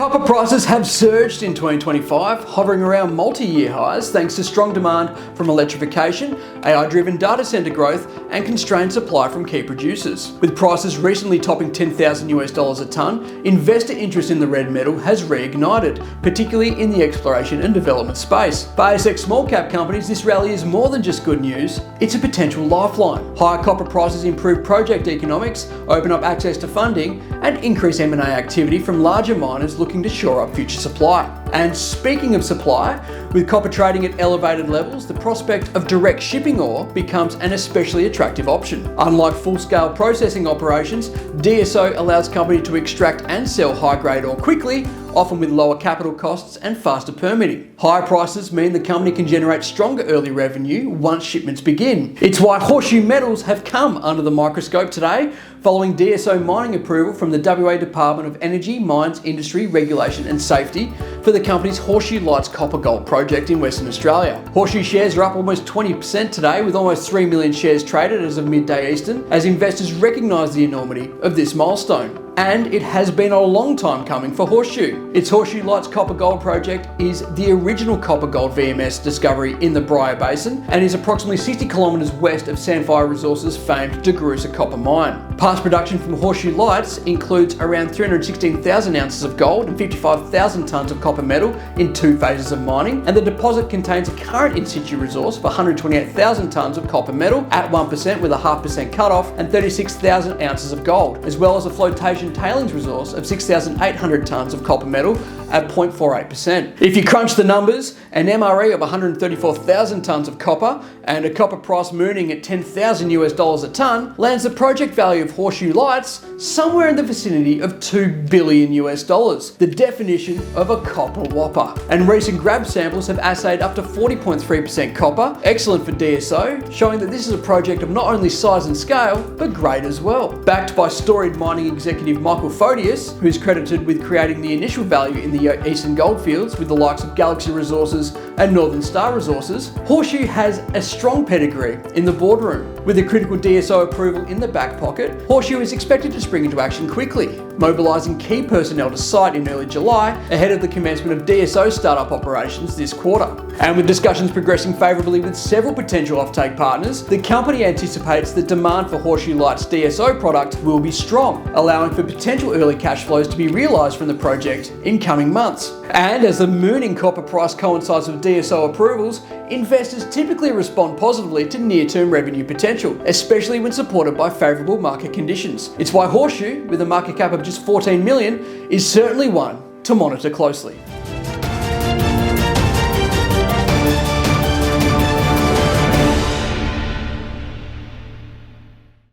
Copper prices have surged in 2025, hovering around multi-year highs thanks to strong demand from electrification, AI-driven data center growth, and constrained supply from key producers. With prices recently topping $10,000 a ton, investor interest in the red metal has reignited, particularly in the exploration and development space. For ASX small cap companies, this rally is more than just good news, it's a potential lifeline. Higher copper prices improve project economics, open up access to funding, and increase M&A activity from larger miners looking to shore up future supply. And speaking of supply, with copper trading at elevated levels, the prospect of direct shipping ore becomes an especially attractive option. Unlike full-scale processing operations, DSO allows companies to extract and sell high-grade ore quickly, often with lower capital costs and faster permitting. Higher prices mean the company can generate stronger early revenue once shipments begin. It's why Horseshoe metals have come under the microscope today, following DSO mining approval from the WA Department of Energy, Mines, Industry, Regulation and Safety for the company's Horseshoe Lights copper gold project in Western Australia. Horseshoe shares are up almost 20% today, with almost 3 million shares traded as of midday Eastern, as investors recognise the enormity of this milestone. And it has been a long time coming for Horseshoe. Its Horseshoe Lights copper gold project is the original copper gold VMS discovery in the Bryah Basin and is approximately 60 kilometres west of Sandfire Resources' famed Dagurusa copper mine. Past production from Horseshoe Lights includes around 316,000 ounces of gold and 55,000 tonnes of copper metal in 2 phases of mining, and the deposit contains a current in situ resource for 128,000 tonnes of copper metal at 1% with a 0.5% cutoff and 36,000 ounces of gold, as well as a flotation tailings resource of 6,800 tonnes of copper metal at 0.48%. If you crunch the numbers, an MRE of 134,000 tonnes of copper and a copper price mooning at $10,000 a tonne lands the project value of Horseshoe Lights somewhere in the vicinity of $2 billion, the definition of a copper whopper. And recent grab samples have assayed up to 40.3% copper, excellent for DSO, showing that this is a project of not only size and scale, but grade as well. Backed by storied mining executive Michael Photius, who is credited with creating the initial value in the Eastern Goldfields with the likes of Galaxy Resources and Northern Star Resources, Horseshoe has a strong pedigree in the boardroom. With a critical DSO approval in the back pocket, Horseshoe is expected to spring into action quickly, mobilising key personnel to site in early July ahead of the commencement of DSO startup operations this quarter. And with discussions progressing favourably with several potential offtake partners, the company anticipates that demand for Horseshoe Lights DSO product will be strong, allowing for potential early cash flows to be realised from the project in coming months. And as the mooning copper price coincides with DSO approvals, investors typically respond positively to near-term revenue potential, especially when supported by favourable market conditions. It's why Horseshoe, with a market cap of just 14 million, is certainly one to monitor closely.